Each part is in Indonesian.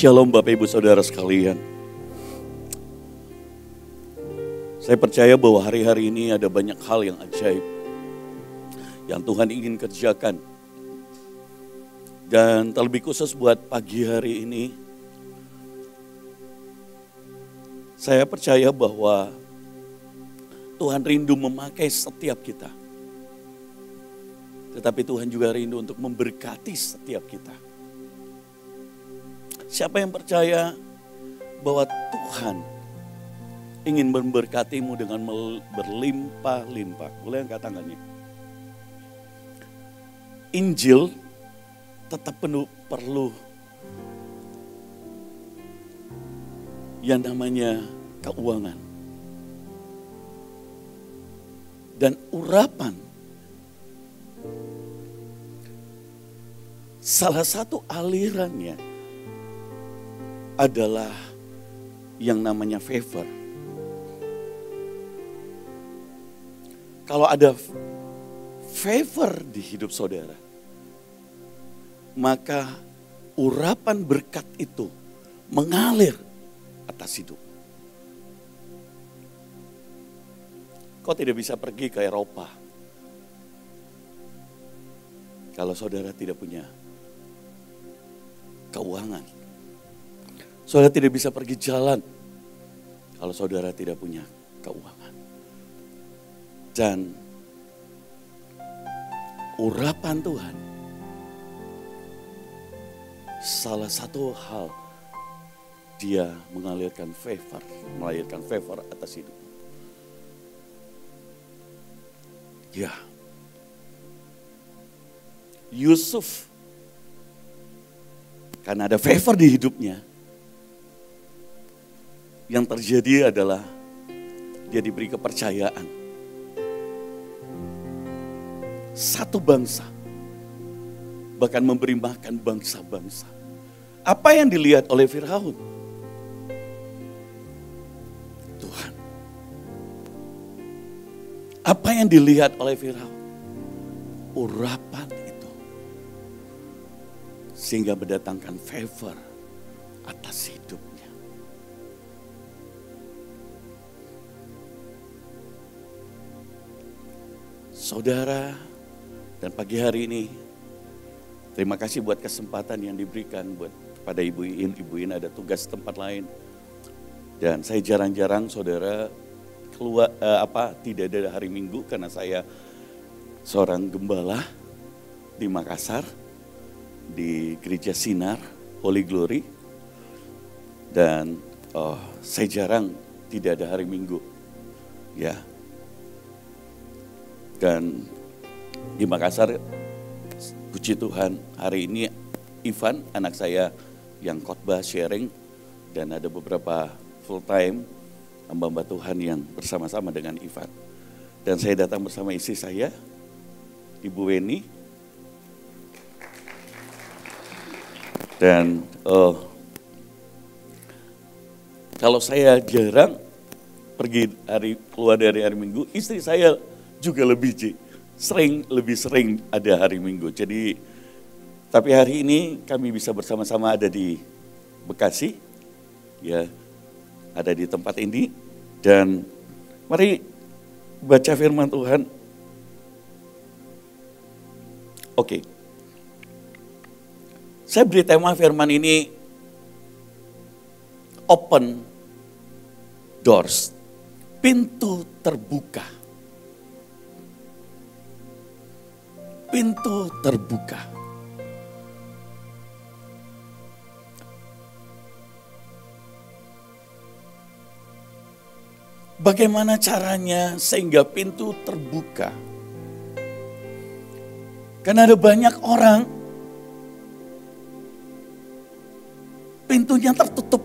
Shalom Bapak Ibu Saudara sekalian. Saya percaya bahwa hari-hari ini ada banyak hal yang ajaib yang Tuhan ingin kerjakan. Dan terlebih khusus buat pagi hari ini, saya percaya bahwa Tuhan rindu memakai setiap kita. Tetapi Tuhan juga rindu untuk memberkati setiap kita. Siapa yang percaya bahwa Tuhan ingin memberkatimu dengan berlimpah-limpah? Boleh angkat tangannya. Injil tetap perlu yang namanya keuangan. Dan urapan salah satu alirannya adalah yang namanya favor. Kalau ada favor di hidup saudara, maka urapan berkat itu mengalir atas hidup. Kau tidak bisa pergi ke Eropa kalau saudara tidak punya keuangan. Saudara tidak bisa pergi jalan kalau saudara tidak punya keuangan. Dan urapan Tuhan salah satu hal, dia melahirkan favor atas hidup. Ya, Yusuf karena ada favor di hidupnya, yang terjadi adalah dia diberi kepercayaan. Satu bangsa, bahkan memberi makan bangsa-bangsa. Apa yang dilihat oleh Firaun? Tuhan. Apa yang dilihat oleh Firaun? Urapan itu. Sehingga mendatangkan favor atas hidupnya. Saudara, dan pagi hari ini, terima kasih buat kesempatan yang diberikan buat pada Ibu In ada tugas tempat lain. Dan saya jarang-jarang saudara keluar tidak ada hari Minggu karena saya seorang gembala di Makassar di Gereja Sinar Holy Glory. Dan saya jarang tidak ada hari Minggu. Ya. Dan di Makassar, puji Tuhan, hari ini Ivan, anak saya yang khotbah sharing, dan ada beberapa full time hamba-hamba Tuhan yang bersama-sama dengan Ivan. Dan saya datang bersama istri saya, Ibu Weni. Dan kalau saya jarang keluar dari hari Minggu, istri saya juga lebih sering ada hari Minggu. Jadi, tapi hari ini kami bisa bersama-sama ada di Bekasi, ya, ada di tempat ini. Dan mari baca firman Tuhan. Oke. Saya beri tema firman ini open doors, pintu terbuka. Pintu terbuka. Bagaimana caranya sehingga pintu terbuka? Karena ada banyak orang pintunya tertutup.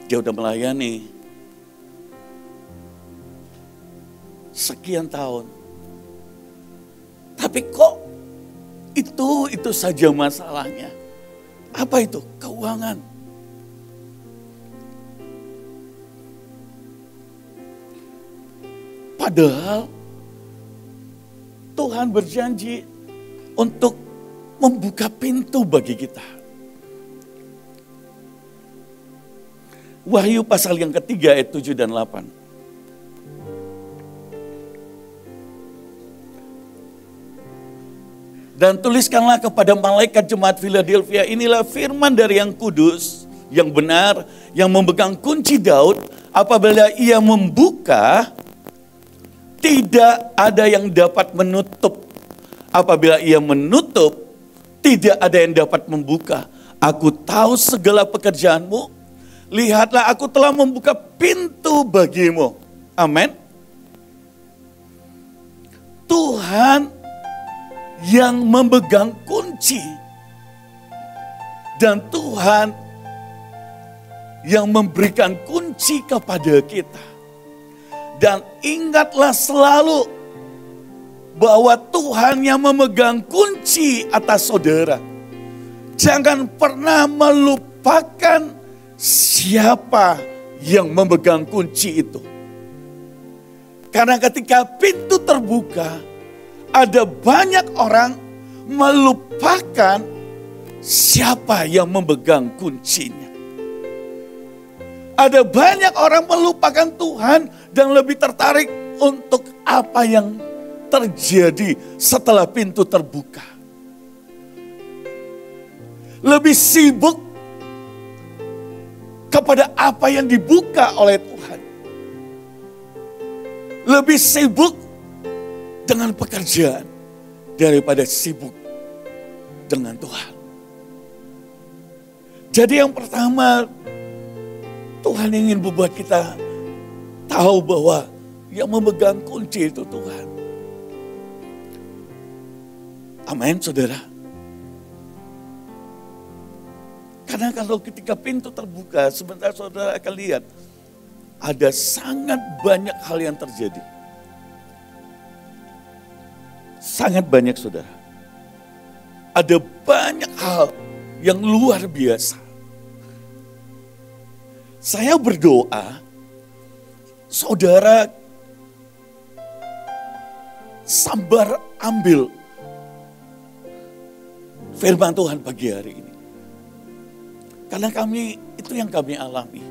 Dia udah melayani sekian tahun. Tapi kok itu saja masalahnya. Apa itu? Keuangan. Padahal Tuhan berjanji untuk membuka pintu bagi kita. Wahyu pasal yang ketiga ayat 7 dan 8. Dan tuliskanlah kepada malaikat jemaat Philadelphia, inilah firman dari yang kudus, yang benar, yang memegang kunci Daud. Apabila ia membuka, tidak ada yang dapat menutup. Apabila ia menutup, tidak ada yang dapat membuka. Aku tahu segala pekerjaanmu. Lihatlah, aku telah membuka pintu bagimu. Amin. Tuhan yang memegang kunci. Dan Tuhan yang memberikan kunci kepada kita. Dan ingatlah selalu bahwa Tuhan yang memegang kunci atas saudara. Jangan pernah melupakan siapa yang memegang kunci itu. Karena ketika pintu terbuka, ada banyak orang melupakan siapa yang memegang kuncinya. Ada banyak orang melupakan Tuhan dan lebih tertarik untuk apa yang terjadi setelah pintu terbuka. Lebih sibuk kepada apa yang dibuka oleh Tuhan. Lebih sibuk dengan pekerjaan daripada sibuk dengan Tuhan. Jadi yang pertama, Tuhan ingin membuat kita tahu bahwa yang memegang kunci itu Tuhan. Amin, saudara. Karena kalau ketika pintu terbuka, sebentar saudara akan lihat ada sangat banyak hal yang terjadi. Sangat banyak, saudara. Ada banyak hal yang luar biasa. Saya berdoa, saudara sabar ambil firman Tuhan pagi hari ini. Karena itu yang kami alami.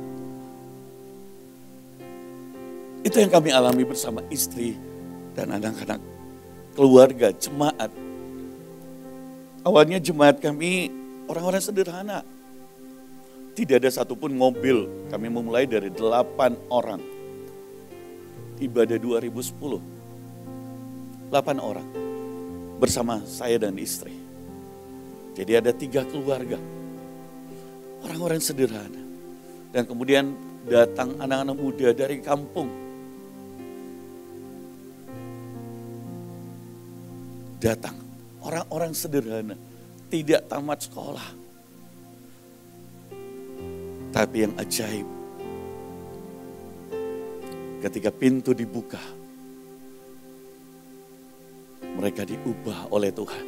Itu yang kami alami bersama istri dan anak-anak, keluarga, jemaat. Awalnya jemaat kami orang-orang sederhana. Tidak ada satupun mobil. Kami memulai dari 8 orang. Ibadah 2010. 8 orang. Bersama saya dan istri. Jadi ada 3 keluarga. Orang-orang sederhana. Dan kemudian datang anak-anak muda dari kampung. Datang orang-orang sederhana, tidak tamat sekolah. Tapi yang ajaib, ketika pintu dibuka, mereka diubah oleh Tuhan.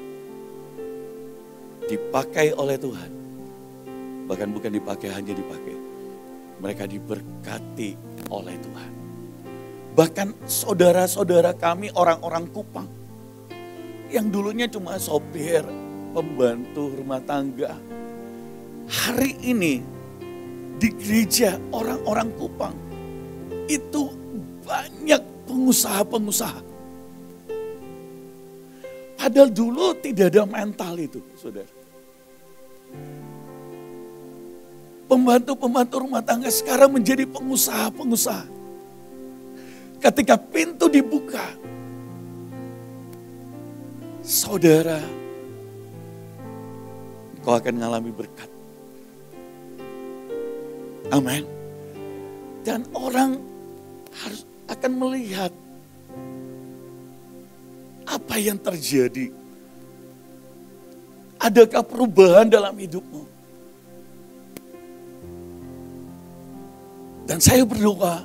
Dipakai oleh Tuhan. Bahkan bukan dipakai, hanya dipakai. Mereka diberkati oleh Tuhan. Bahkan saudara-saudara kami orang-orang Kupang, yang dulunya cuma sopir, pembantu rumah tangga. Hari ini di gereja orang-orang Kupang itu banyak pengusaha-pengusaha. Padahal dulu tidak ada mental itu, saudara. Pembantu-pembantu rumah tangga sekarang menjadi pengusaha-pengusaha. Ketika pintu dibuka, saudara, kau akan mengalami berkat. Amin. Dan orang akan melihat apa yang terjadi. Adakah perubahan dalam hidupmu? Dan saya berdoa,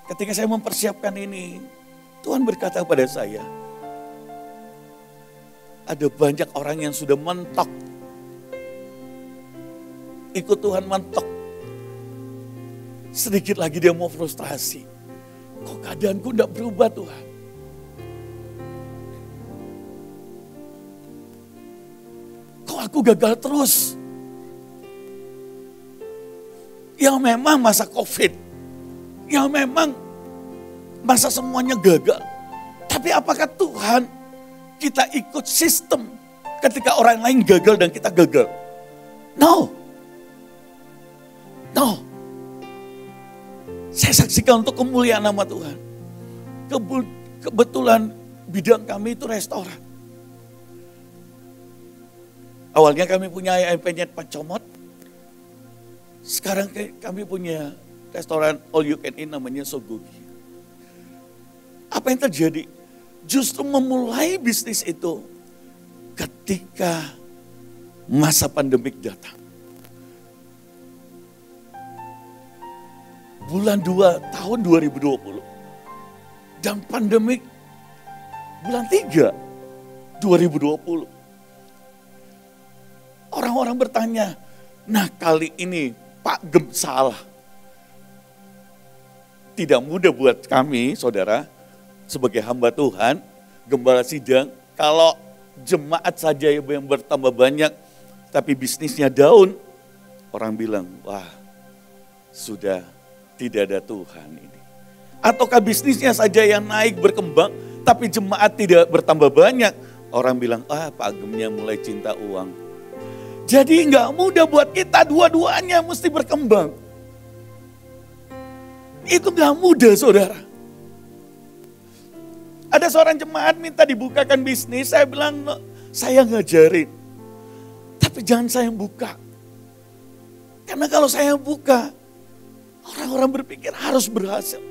ketika saya mempersiapkan ini, Tuhan berkata kepada saya, ada banyak orang yang sudah mentok. Ikut Tuhan mentok. Sedikit lagi dia mau frustrasi. Kok keadaanku tidak berubah, Tuhan? aku gagal terus. Ya memang masa COVID, ya memang masa semuanya gagal. Tapi apakah Tuhan kita ikut sistem ketika orang lain gagal dan kita gagal? No. Saya saksikan untuk kemuliaan nama Tuhan. Kebetulan bidang kami itu restoran. Awalnya kami punya ayam penyet Pacomot. Sekarang kami punya restoran all you can eat namanya Sogogi. Apa yang terjadi? Justru memulai bisnis itu ketika masa pandemik datang. Bulan 2 tahun 2020. Dan pandemik bulan 3 2020. Orang-orang bertanya, nah kali ini Pak Gem salah. Tidak mudah buat kami, saudara, sebagai hamba Tuhan, gembala sidang, kalau jemaat saja yang bertambah banyak, tapi bisnisnya down, orang bilang, wah sudah tidak ada Tuhan ini. Ataukah bisnisnya saja yang naik berkembang, tapi jemaat tidak bertambah banyak, orang bilang, Pak Gemnya mulai cinta uang. Jadi nggak mudah buat kita, dua-duanya mesti berkembang. Itu nggak mudah, saudara. Ada seorang jemaat minta dibukakan bisnis, saya bilang, saya ngajarin. Tapi jangan saya yang buka. Karena kalau saya yang buka, orang-orang berpikir harus berhasil.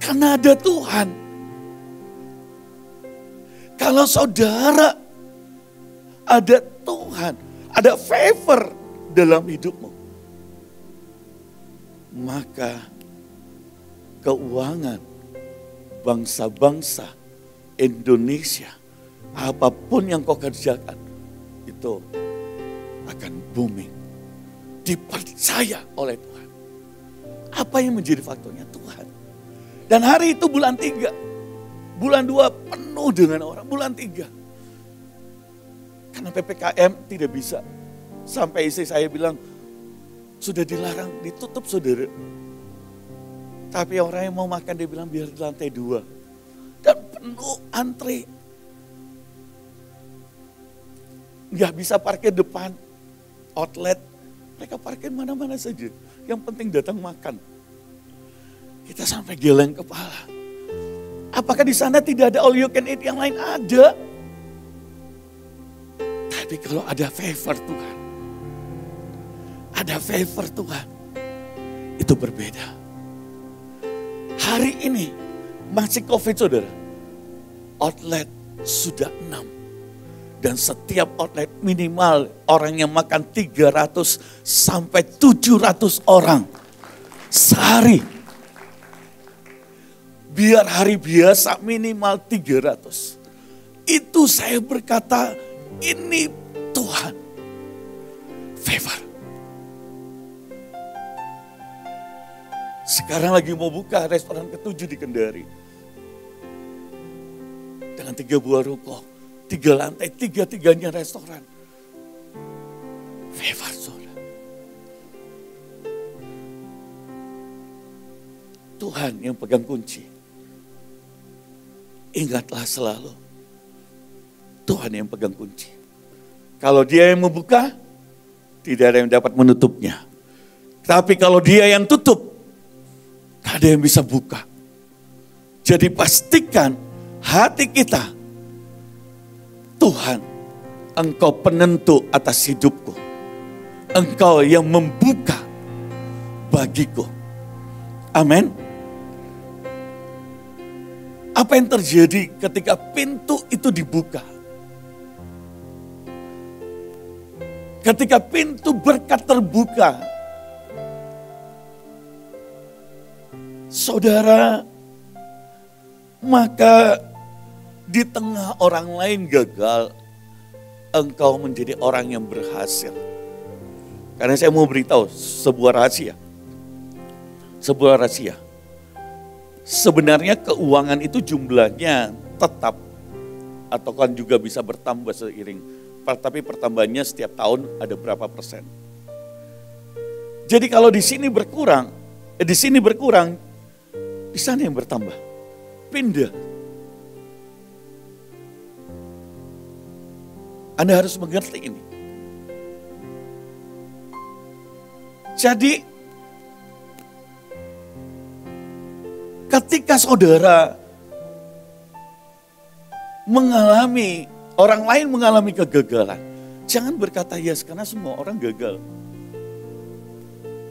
Karena ada Tuhan. Kalau saudara ada Tuhan, ada favor dalam hidupmu, maka keuangan bangsa-bangsa Indonesia, apapun yang kau kerjakan, itu akan booming. Dipercaya oleh Tuhan. Apa yang menjadi faktornya? Tuhan. Dan hari itu bulan 3. Bulan 2 penuh dengan orang. Bulan 3. Karena PPKM tidak bisa. Sampai istri saya bilang, sudah dilarang, ditutup saudara. Tapi orang yang mau makan dia bilang biar di lantai 2. Dan penuh antri. Nggak bisa parkir depan outlet. Mereka parkir mana-mana saja. Yang penting datang makan. Kita sampai geleng kepala. Apakah di sana tidak ada all you can eat yang lain? Ada. Tapi kalau ada favor Tuhan. Ada favor Tuhan. Itu berbeda. Hari ini masih COVID saudara. Outlet sudah 6. Dan setiap outlet minimal orang yang makan 300 sampai 700 orang sehari. Biar hari biasa minimal 300. Itu saya berkata, ini Tuhan. Favor. Sekarang lagi mau buka restoran ke-7 di Kendari. Dengan 3 buah ruko. 3 lantai, 3-3-nya restoran. Favor saudara. Tuhan yang pegang kunci. Ingatlah selalu, Tuhan yang pegang kunci. Kalau dia yang membuka, tidak ada yang dapat menutupnya. Tapi kalau dia yang tutup, tidak ada yang bisa buka. Jadi pastikan hati kita, Tuhan, Engkau penentu atas hidupku. Engkau yang membuka bagiku. Amin. Apa yang terjadi ketika pintu itu dibuka? Ketika pintu berkat terbuka, saudara, maka di tengah orang lain gagal, engkau menjadi orang yang berhasil. Karena saya mau beritahu sebuah rahasia. Sebuah rahasia. Sebenarnya keuangan itu jumlahnya tetap atau kan juga bisa bertambah seiring. Tapi pertambahannya setiap tahun ada berapa persen. Jadi kalau di sini berkurang, di sana yang bertambah. Pindah. Anda harus mengerti ini. Jadi, ketika saudara orang lain mengalami kegagalan, jangan berkata yes karena semua orang gagal.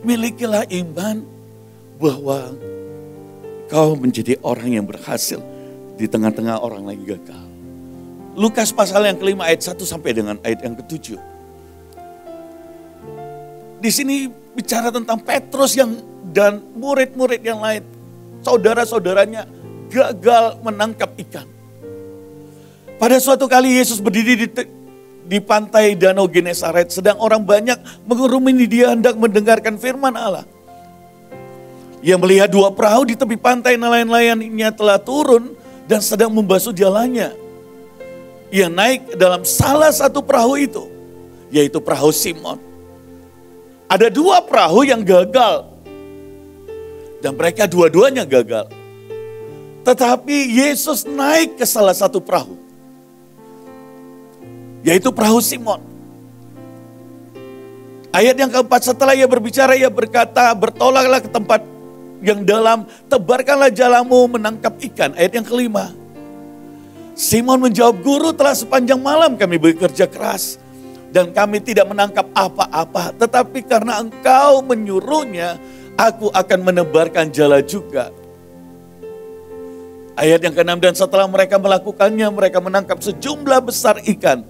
Milikilah iman bahwa kau menjadi orang yang berhasil di tengah-tengah orang lain gagal. Lukas pasal yang kelima ayat 1 sampai dengan ayat yang ke-7. Di sini bicara tentang Petrus dan murid-murid yang lain. Saudara-saudaranya gagal menangkap ikan. Pada suatu kali Yesus berdiri di pantai Danau Genesaret. Sedang orang banyak mengerumuni dia hendak mendengarkan firman Allah. Ia melihat 2 perahu di tepi pantai, nelayan-nelayannya telah turun dan sedang membasuh jalannya. Ia naik dalam salah satu perahu itu, yaitu perahu Simon. Ada 2 perahu yang gagal. Dan mereka dua-duanya gagal. Tetapi Yesus naik ke salah satu perahu. Yaitu perahu Simon. Ayat yang keempat, setelah ia berbicara, ia berkata, bertolaklah ke tempat yang dalam, tebarkanlah jalamu menangkap ikan. Ayat yang kelima. Simon menjawab, Guru, telah sepanjang malam kami bekerja keras. Dan kami tidak menangkap apa-apa. Tetapi karena engkau menyuruhnya, aku akan menebarkan jala juga. Ayat yang ke-6, dan setelah mereka melakukannya, mereka menangkap sejumlah besar ikan.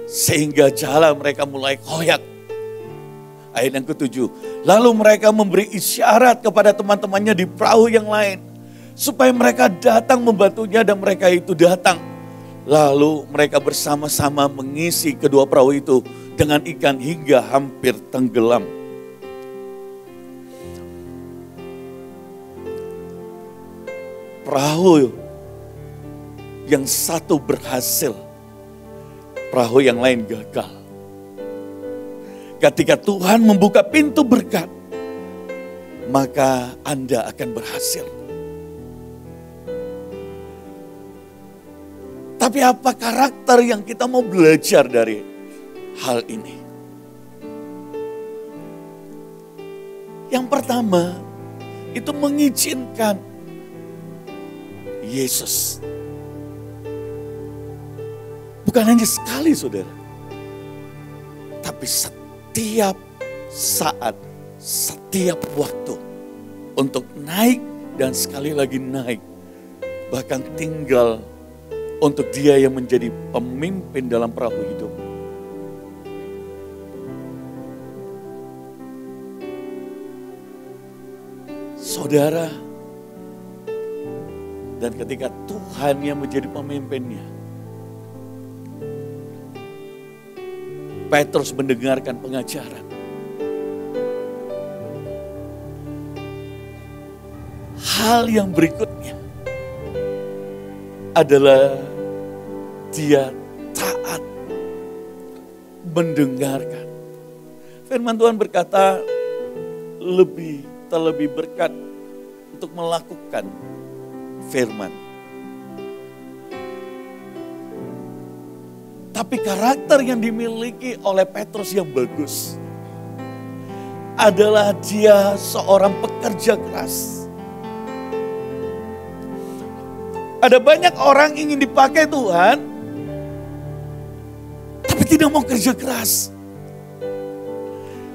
Sehingga jala mereka mulai koyak. Ayat yang ke-7, lalu mereka memberi isyarat kepada teman-temannya di perahu yang lain. Supaya mereka datang membantunya dan mereka itu datang. Lalu mereka bersama-sama mengisi kedua perahu itu dengan ikan hingga hampir tenggelam. Perahu yang satu berhasil, perahu yang lain gagal. Ketika Tuhan membuka pintu berkat, maka Anda akan berhasil. Tapi apa karakter yang kita mau belajar dari hal ini? Yang pertama, itu mengizinkan Yesus. Bukan hanya sekali, saudara. Tapi setiap saat, setiap waktu. Untuk naik dan sekali lagi naik. Bahkan tinggal untuk dia yang menjadi pemimpin dalam perahu hidup. Saudara, dan ketika Tuhan yang menjadi pemimpinnya, Petrus mendengarkan pengajaran. Hal yang berikutnya adalah dia taat mendengarkan. Firman Tuhan berkata, terlebih berkat untuk melakukan firman. Tapi karakter yang dimiliki oleh Petrus yang bagus adalah dia seorang pekerja keras. Ada banyak orang ingin dipakai Tuhan, tapi tidak mau kerja keras.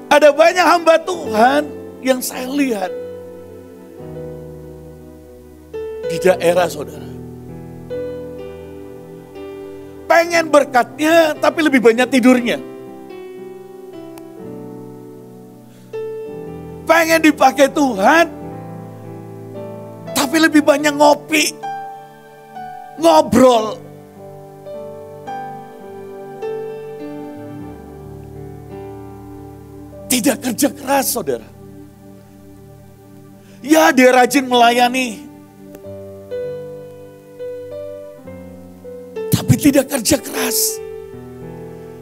Ada banyak hamba Tuhan yang saya lihat di daerah saudara. Pengen berkatnya, tapi lebih banyak tidurnya. Pengen dipakai Tuhan, tapi lebih banyak ngopi. Ngobrol. Tidak kerja keras, saudara. Ya, dia rajin melayani. tapi tidak kerja keras.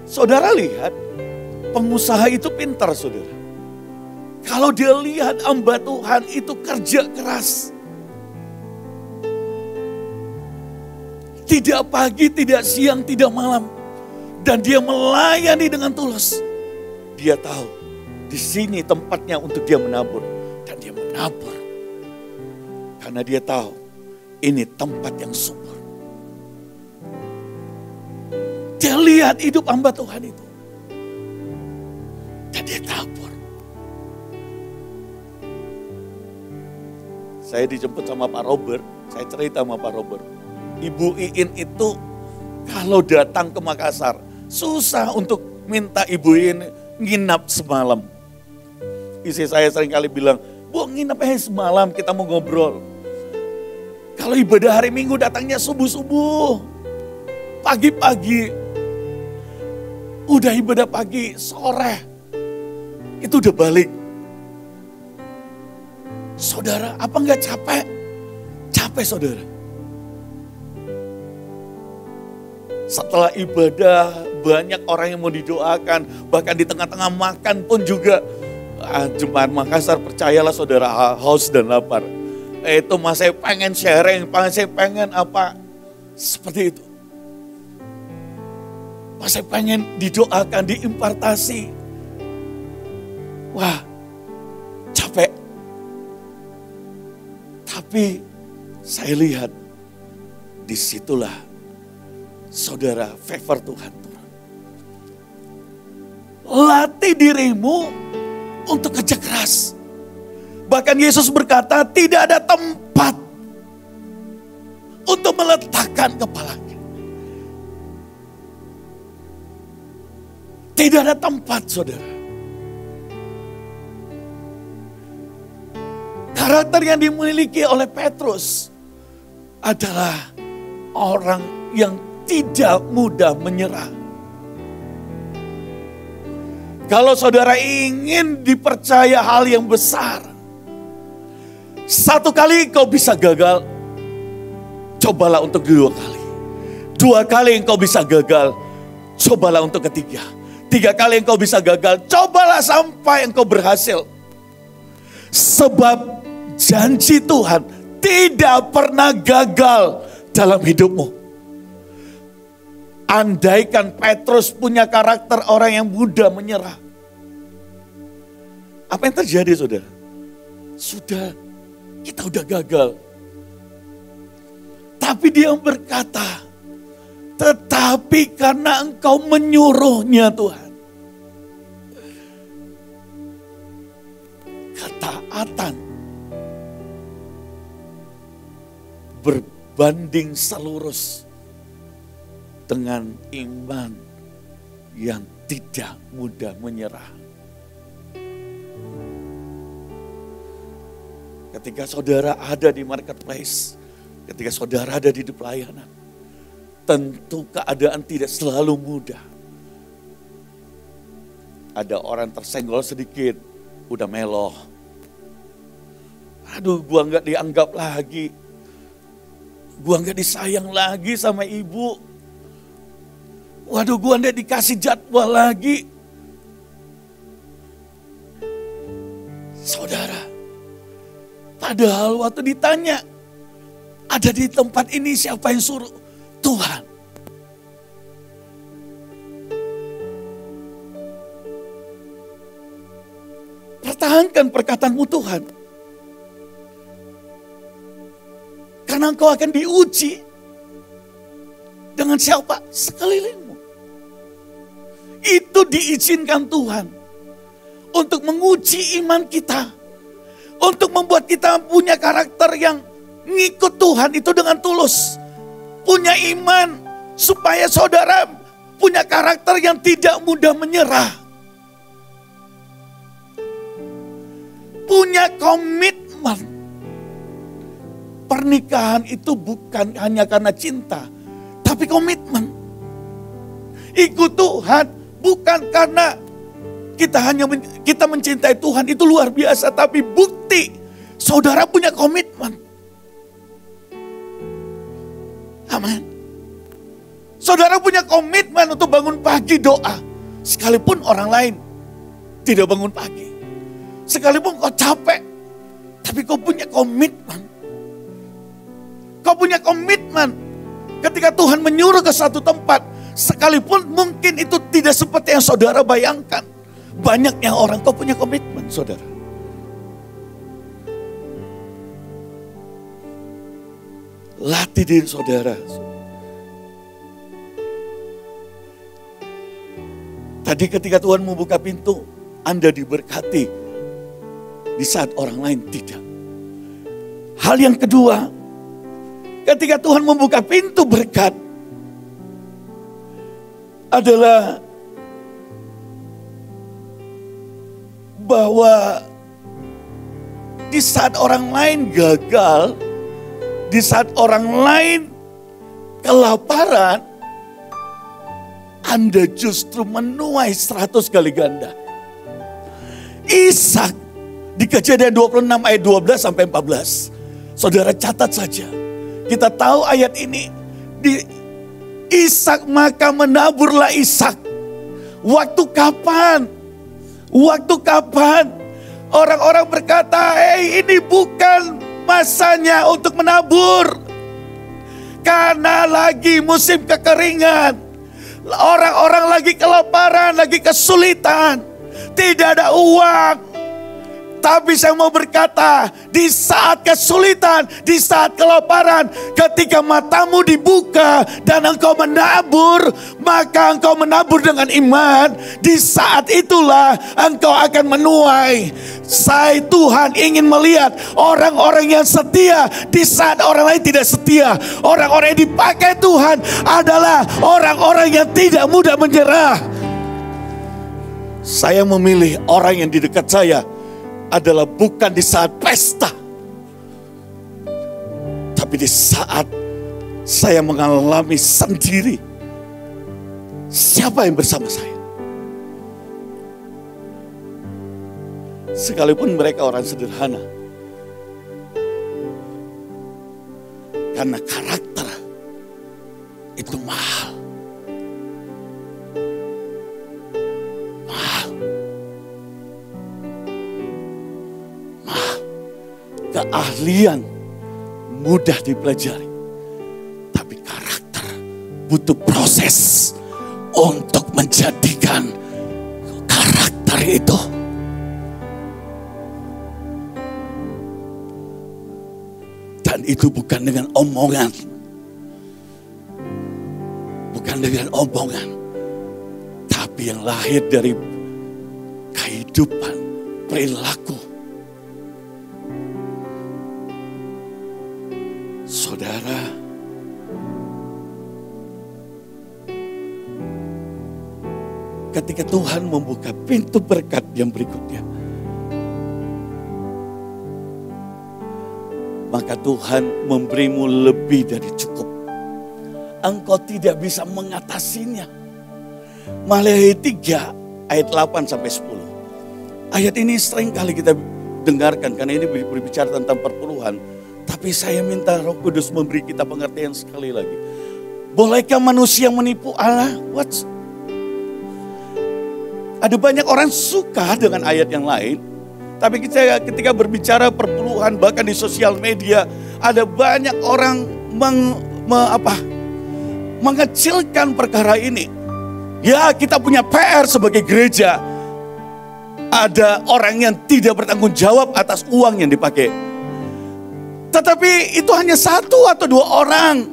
Saudara lihat, pengusaha itu pintar saudara. Kalau dia lihat hamba Tuhan itu kerja keras. Tidak pagi, tidak siang, tidak malam. Dan dia melayani dengan tulus. Dia tahu di sini tempatnya untuk dia menabur. Dan dia menabur. Karena dia tahu ini tempat yang subur. Dia lihat hidup hamba Tuhan itu. Dan dia tabur. Saya dijemput sama Pak Robert. Saya cerita sama Pak Robert. Ibu Iin itu kalau datang ke Makassar, susah untuk minta Ibu Iin nginap semalam. Istri saya sering kali bilang, Bu nginap semalam kita mau ngobrol. Kalau ibadah hari Minggu datangnya subuh-subuh, pagi-pagi. Udah ibadah pagi, sore. Itu udah balik. Saudara, apa enggak capek? Capek saudara. Setelah ibadah, banyak orang yang mau didoakan. Bahkan di tengah-tengah makan pun juga. Jemaat Makassar percayalah saudara, haus dan lapar. Itu masih pengen sharing, masih pengen apa. Seperti itu. Masih pengen didoakan, diimpartasi. Wah, capek. Tapi saya lihat disitulah saudara favor Tuhan turun. Latih dirimu untuk kerja keras. Bahkan Yesus berkata tidak ada tempat untuk meletakkan kepalanya. Tidak ada tempat saudara. Karakter yang dimiliki oleh Petrus adalah orang yang tidak mudah menyerah. Kalau saudara ingin dipercaya hal yang besar, satu kali engkau bisa gagal, cobalah untuk 2 kali. 2 kali engkau bisa gagal, cobalah untuk ketiga. 3 kali engkau bisa gagal, cobalah sampai engkau berhasil. Sebab janji Tuhan tidak pernah gagal dalam hidupmu. Andaikan Petrus punya karakter orang yang mudah menyerah. Apa yang terjadi saudara? Kita udah gagal. Tapi dia berkata, tetapi karena engkau menyuruhnya Tuhan. Ketaatan berbanding selurus dengan iman yang tidak mudah menyerah. Ketika saudara ada di marketplace, ketika saudara ada di pelayanan, tentu keadaan tidak selalu mudah. Ada orang tersenggol sedikit, udah meloh. Aduh, gua nggak dianggap lagi. Gua nggak disayang lagi sama ibu. Waduh, gua nggak dikasih jadwal lagi. Saudara, padahal waktu ditanya, ada di tempat ini siapa yang suruh? Tuhan. Pertahankan perkataanmu Tuhan. Karena engkau akan diuji dengan siapa? Sekelilingmu. Itu diizinkan Tuhan untuk menguji iman kita. Untuk membuat kita punya karakter yang ngikut Tuhan itu dengan tulus. Punya iman supaya saudara punya karakter yang tidak mudah menyerah. Punya komitmen. Pernikahan itu bukan hanya karena cinta, tapi komitmen. Ikut Tuhan bukan karena kita mencintai Tuhan itu luar biasa, tapi bukti saudara punya komitmen. Amin. Saudara punya komitmen untuk bangun pagi doa. Sekalipun orang lain tidak bangun pagi. Sekalipun kau capek. Tapi kau punya komitmen. Kau punya komitmen. Ketika Tuhan menyuruh ke satu tempat. Sekalipun mungkin itu tidak seperti yang saudara bayangkan. Banyaknya orang, kau punya komitmen saudara. Latih diri saudara. Tadi ketika Tuhan membuka pintu, Anda diberkati di saat orang lain tidak. Hal yang kedua, ketika Tuhan membuka pintu berkat adalah bahwa di saat orang lain gagal, di saat orang lain kelaparan, Anda justru menuai 100 kali ganda. Ishak di Kejadian 26 ayat 12 sampai 14. Saudara catat saja. Kita tahu ayat ini. Di Ishak maka menaburlah Ishak. Waktu kapan? Waktu kapan? Orang-orang berkata, ini bukan masanya untuk menabur. Karena lagi musim kekeringan. Orang-orang lagi kelaparan, lagi kesulitan. Tidak ada uang. Tapi saya mau berkata, di saat kesulitan, di saat kelaparan, ketika matamu dibuka dan engkau menabur, maka engkau menabur dengan iman. Di saat itulah engkau akan menuai. Saya Tuhan ingin melihat orang-orang yang setia di saat orang lain tidak setia. Orang-orang yang dipakai Tuhan adalah orang-orang yang tidak mudah menyerah. Saya memilih orang yang di dekat saya adalah bukan di saat pesta, tapi di saat saya mengalami sendiri siapa yang bersama saya. Sekalipun mereka orang sederhana, karena karakter itu mahal. Keahlian mudah dipelajari, tapi karakter butuh proses untuk menjadikan karakter itu. Dan itu bukan dengan omongan, bukan dengan omongan, tapi yang lahir dari kehidupan, perilaku. Saudara, ketika Tuhan membuka pintu berkat yang berikutnya, maka Tuhan memberimu lebih dari cukup. Engkau tidak bisa mengatasinya. Maleakhi 3 ayat 8 sampai 10. Ayat ini sering kali kita dengarkan karena ini berbicara tentang perpuluhan. Tapi saya minta Roh Kudus memberi kita pengertian sekali lagi. Bolehkah manusia menipu Allah? Ada banyak orang suka dengan ayat yang lain. Tapi ketika berbicara perpuluhan, bahkan di sosial media, ada banyak orang mengecilkan perkara ini. Ya, kita punya PR sebagai gereja. Ada orang yang tidak bertanggung jawab atas uang yang dipakai. Tetapi itu hanya 1 atau 2 orang.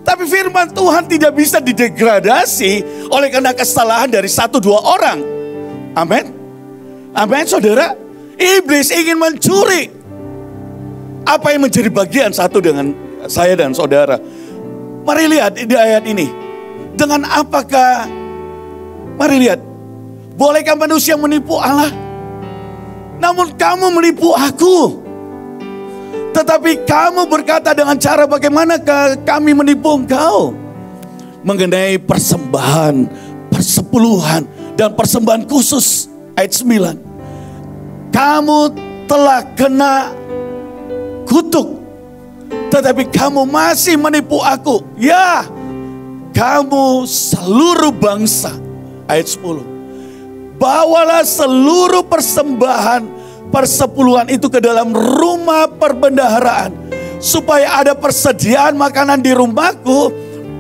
Tapi firman Tuhan tidak bisa didegradasi oleh karena kesalahan dari 1-2 orang. Amin. Amin saudara. Iblis ingin mencuri apa yang menjadi bagian satu dengan saya dan saudara. Mari lihat di ayat ini. Dengan apakah, mari lihat. Bolehkah manusia menipu Allah? Namun kamu menipu aku. Tetapi kamu berkata dengan cara bagaimana kami menipu engkau? Mengenai persembahan, persepuluhan, dan persembahan khusus. Ayat 9. Kamu telah kena kutuk. Tetapi kamu masih menipu aku. Ya, kamu seluruh bangsa. Ayat 10. Bawalah seluruh persembahan persepuluhan itu ke dalam rumah perbendaharaan, supaya ada persediaan makanan di rumahku.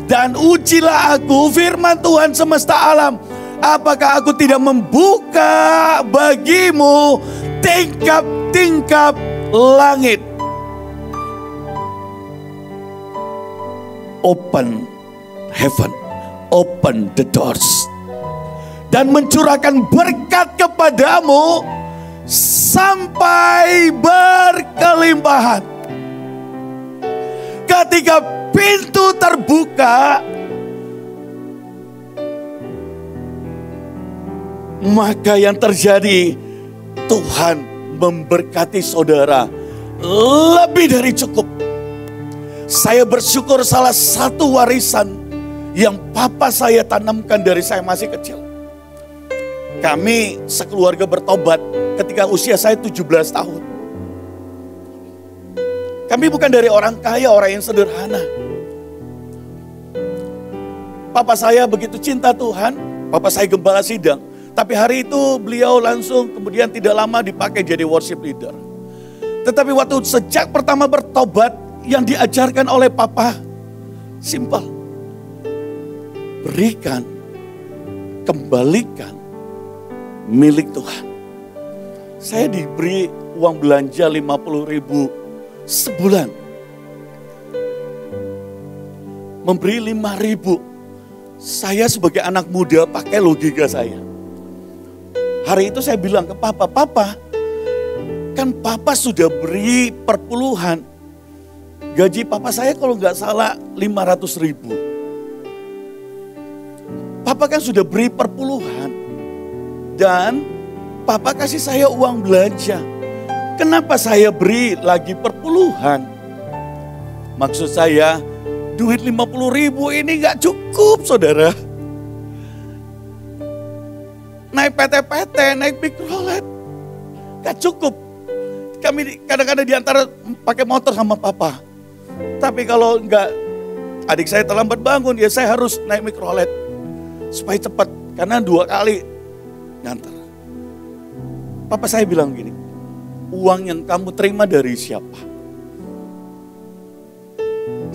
Dan ujilah aku, firman Tuhan semesta alam, apakah aku tidak membuka bagimu tingkap-tingkap langit. Open heaven, open the doors. Dan mencurahkan berkat kepadamu sampai berkelimpahan. Ketika pintu terbuka, maka yang terjadi, Tuhan memberkati saudara lebih dari cukup. Saya bersyukur salah satu warisan yang papa saya tanamkan dari saya masih kecil. Kami sekeluarga bertobat ketika usia saya 17 tahun. Kami bukan dari orang kaya, orang yang sederhana. Papa saya begitu cinta Tuhan, papa saya gembala sidang. Tapi hari itu beliau langsung kemudian tidak lama dipakai jadi worship leader. Tetapi waktu sejak pertama bertobat, yang diajarkan oleh papa simpel. Berikan, kembalikan milik Tuhan. Saya diberi uang belanja 50.000 sebulan. Memberi 5.000. Saya sebagai anak muda pakai logika saya. Hari itu saya bilang ke papa, Papa, kan papa sudah beri perpuluhan. Gaji papa saya kalau nggak salah 500.000. Papa kan sudah beri perpuluhan. Dan papa kasih saya uang belanja. Kenapa saya beri lagi perpuluhan? Maksud saya, duit 50.000 ini gak cukup saudara. Naik PT-PT, naik mikrolet, gak cukup. Kami kadang-kadang diantara pakai motor sama papa. Tapi kalau enggak, adik saya terlambat bangun, ya saya harus naik mikrolet. Supaya cepat, karena 2 kali ngantar. Papa saya bilang gini, uang yang kamu terima dari siapa?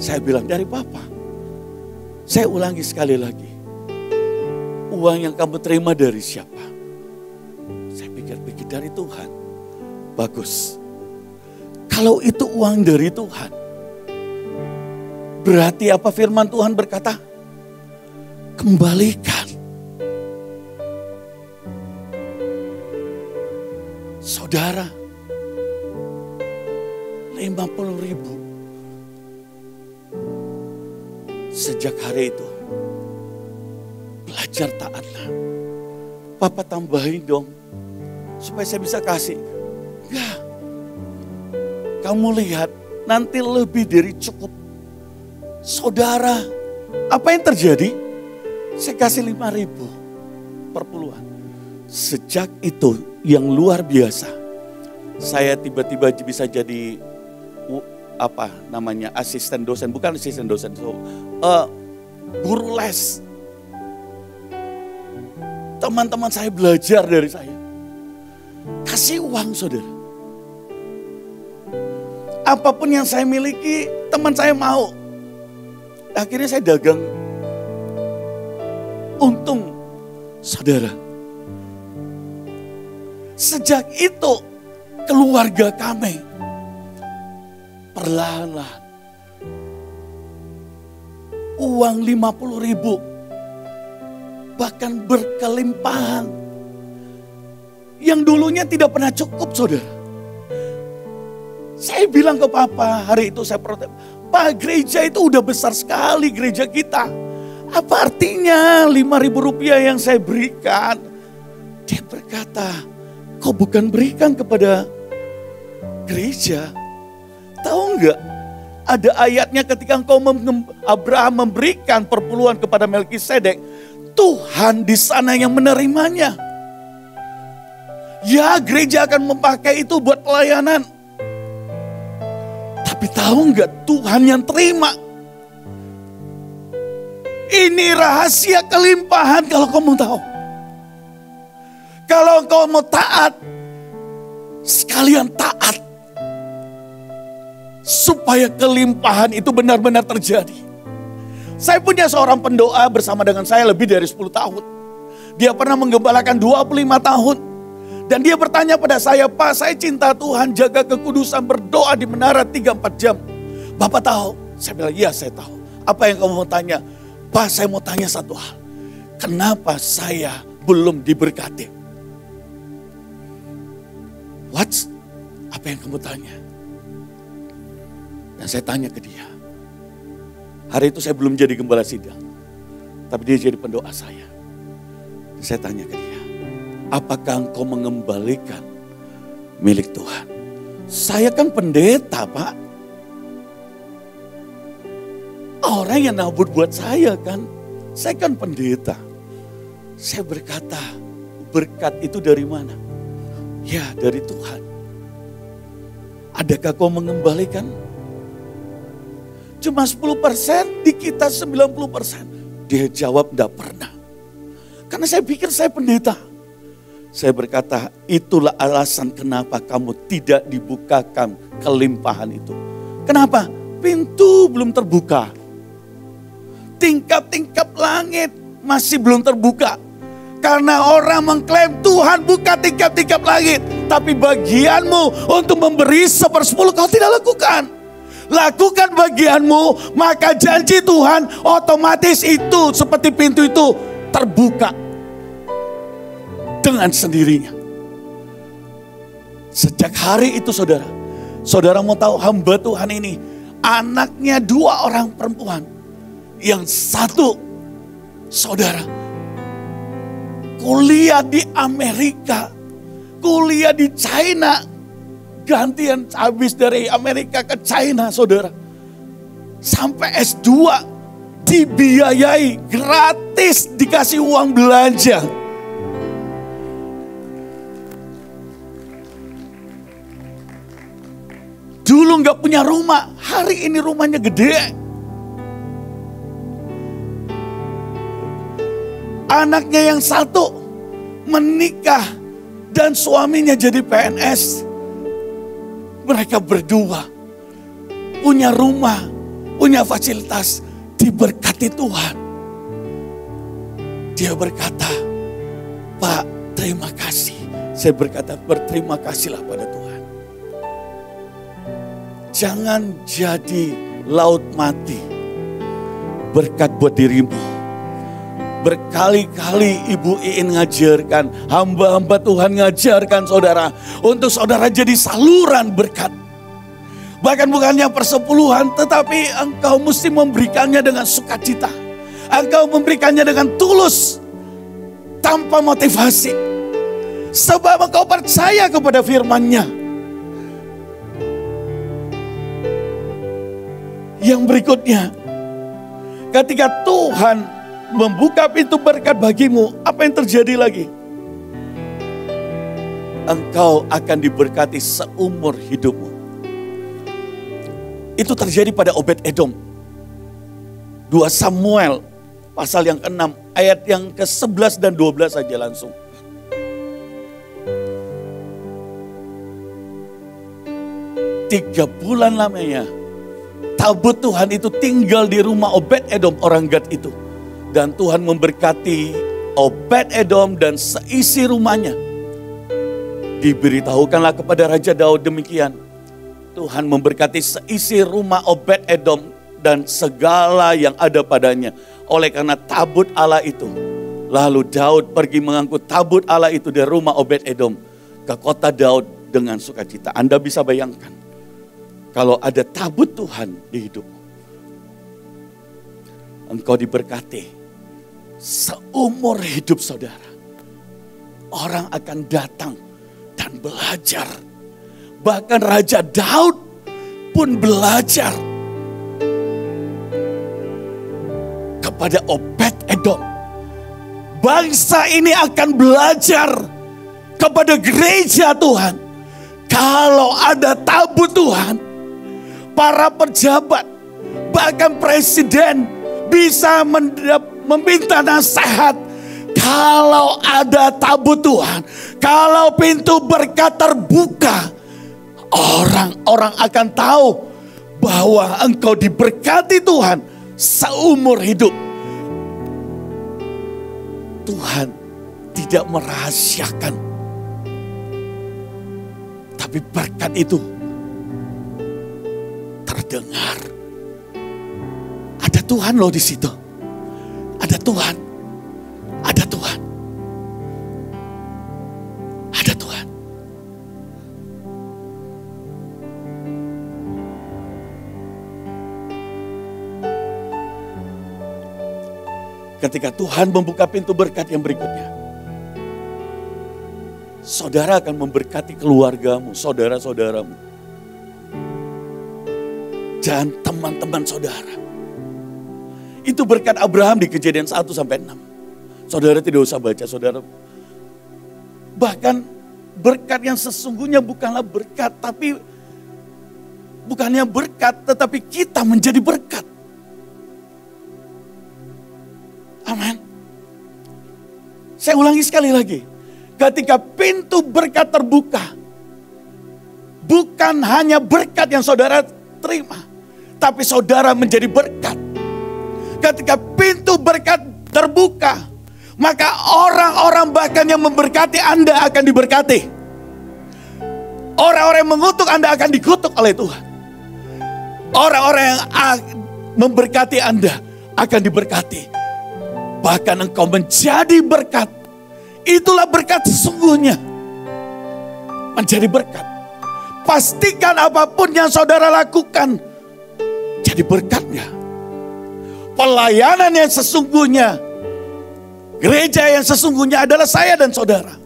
Saya bilang dari papa. Saya ulangi sekali lagi. Uang yang kamu terima dari siapa? Saya pikir-pikir dari Tuhan. Bagus. Kalau itu uang dari Tuhan, berarti apa firman Tuhan berkata? Kembalikan. Saudara, 50.000. Sejak hari itu, belajar taatlah. Papa tambahin dong, supaya saya bisa kasih. Enggak. Kamu lihat, nanti lebih dari cukup. Saudara, apa yang terjadi? Saya kasih 5.000 perpuluhan. Sejak itu yang luar biasa, saya tiba-tiba bisa jadi asisten dosen, bukan asisten dosen, guru les. Teman-teman saya belajar dari saya. Kasih uang saudara. Apapun yang saya miliki, teman saya mau. Akhirnya saya dagang. Untung saudara. Sejak itu keluarga kami perlahan-lahan uang 50.000 bahkan berkelimpahan. Yang dulunya tidak pernah cukup saudara. Saya bilang ke papa, hari itu saya protes, Pak, gereja itu udah besar sekali gereja kita. Apa artinya 5.000 rupiah yang saya berikan? Dia berkata, kau bukan berikan kepada gereja. Tahu enggak? Ada ayatnya ketika Abraham memberikan perpuluhan kepada Melkisedek, Tuhan di sana yang menerimanya. Ya, gereja akan memakai itu buat pelayanan. Tapi tahu enggak, Tuhan yang terima. Ini rahasia kelimpahan kalau kau mau tahu. Kalau kau mau taat, sekalian taat. Supaya kelimpahan itu benar-benar terjadi. Saya punya seorang pendoa bersama dengan saya lebih dari 10 tahun. Dia pernah menggembalakan 25 tahun. Dan dia bertanya pada saya, Pak, saya cinta Tuhan, jaga kekudusan, berdoa di menara 3-4 jam. Bapak tahu? Saya bilang, iya saya tahu. Apa yang kamu mau tanya? Pak, saya mau tanya satu hal. Kenapa saya belum diberkati? What? Apa yang kamu tanya? Dan saya tanya ke dia. Hari itu saya belum jadi gembala sidang. Tapi dia jadi pendoa saya. Dan saya tanya ke dia. Apakah engkau mengembalikan milik Tuhan? Saya kan pendeta, Pak. Orang yang nabur buat saya kan. Saya kan pendeta. Saya berkata, berkat itu dari mana? Ya, dari Tuhan. Adakah kau mengembalikan? Cuma 10%, di kita 90%. Dia jawab, enggak pernah. Karena saya pikir saya pendeta. Saya berkata, itulah alasan kenapa kamu tidak dibukakan kelimpahan itu. Kenapa? Pintu belum terbuka. Tingkap-tingkap langit masih belum terbuka. Karena orang mengklaim Tuhan buka tingkap-tingkap langit. Tapi bagianmu untuk memberi 1/10 kau tidak lakukan. Lakukan bagianmu, maka janji Tuhan otomatis itu seperti pintu itu terbuka. Dengan sendirinya. Sejak hari itu saudara. Saudara mau tahu hamba Tuhan ini. Anaknya 2 orang perempuan. Yang satu saudara. Kuliah di Amerika. Kuliah di China. Gantian habis dari Amerika ke China saudara. Sampai S2. Dibiayai gratis dikasih uang belanja. Dulu gak punya rumah, hari ini rumahnya gede. Anaknya yang satu menikah dan suaminya jadi PNS. Mereka berdua punya rumah, punya fasilitas, diberkati Tuhan. Dia berkata, Pak, terima kasih. Saya berkata, berterima kasihlah pada Tuhan. Jangan jadi laut mati berkat buat dirimu. Berkali-kali Ibu Iin ngajarkan, hamba-hamba Tuhan ngajarkan saudara, untuk saudara jadi saluran berkat. Bahkan bukannya persepuluhan, tetapi engkau mesti memberikannya dengan sukacita. Engkau memberikannya dengan tulus, tanpa motivasi. Sebab engkau percaya kepada firman-Nya. Yang berikutnya, ketika Tuhan membuka pintu berkat bagimu, apa yang terjadi lagi? Engkau akan diberkati seumur hidupmu. Itu terjadi pada Obed-Edom. 2 Samuel pasal yang ke-6, ayat yang ke-11 dan 12 saja langsung. Tiga bulan lamanya tabut Tuhan itu tinggal di rumah Obed-Edom orang Gad itu. Dan Tuhan memberkati Obed-Edom dan seisi rumahnya. Diberitahukanlah kepada Raja Daud demikian. Tuhan memberkati seisi rumah Obed-Edom dan segala yang ada padanya. Oleh karena tabut Allah itu. Lalu Daud pergi mengangkut tabut Allah itu dari rumah Obed-Edom ke kota Daud dengan sukacita. Anda bisa bayangkan. Kalau ada tabut Tuhan di hidupmu. Engkau diberkati. Seumur hidup saudara. Orang akan datang dan belajar. Bahkan Raja Daud pun belajar. Kepada Obed-Edom. Bangsa ini akan belajar. Kepada gereja Tuhan. Kalau ada tabut Tuhan. Para pejabat, bahkan presiden bisa meminta nasihat. Kalau ada tabut Tuhan, kalau pintu berkat terbuka, orang-orang akan tahu bahwa engkau diberkati Tuhan seumur hidup. Tuhan tidak merahasiakan, tapi berkat itu terdengar. Ada Tuhan loh di situ. Ada Tuhan. Ada Tuhan. Ada Tuhan. Ketika Tuhan membuka pintu berkat yang berikutnya, saudara akan memberkati keluargamu, saudara-saudaramu, dan teman-teman saudara. Itu berkat Abraham di Kejadian 1-6. Saudara tidak usah baca, saudara. Bahkan berkat yang sesungguhnya bukanlah berkat, tapi bukannya berkat, tetapi kita menjadi berkat. Amin. Saya ulangi sekali lagi. Ketika pintu berkat terbuka, bukan hanya berkat yang saudara terima, tapi saudara menjadi berkat. Ketika pintu berkat terbuka, maka orang-orang bahkan yang memberkati Anda akan diberkati. Orang-orang yang mengutuk Anda akan dikutuk oleh Tuhan. Orang-orang yang memberkati Anda akan diberkati. Bahkan engkau menjadi berkat. Itulah berkat sesungguhnya. Menjadi berkat. Pastikan apapun yang saudara lakukan jadi berkatnya. Pelayanan yang sesungguhnya, gereja yang sesungguhnya adalah saya dan saudara.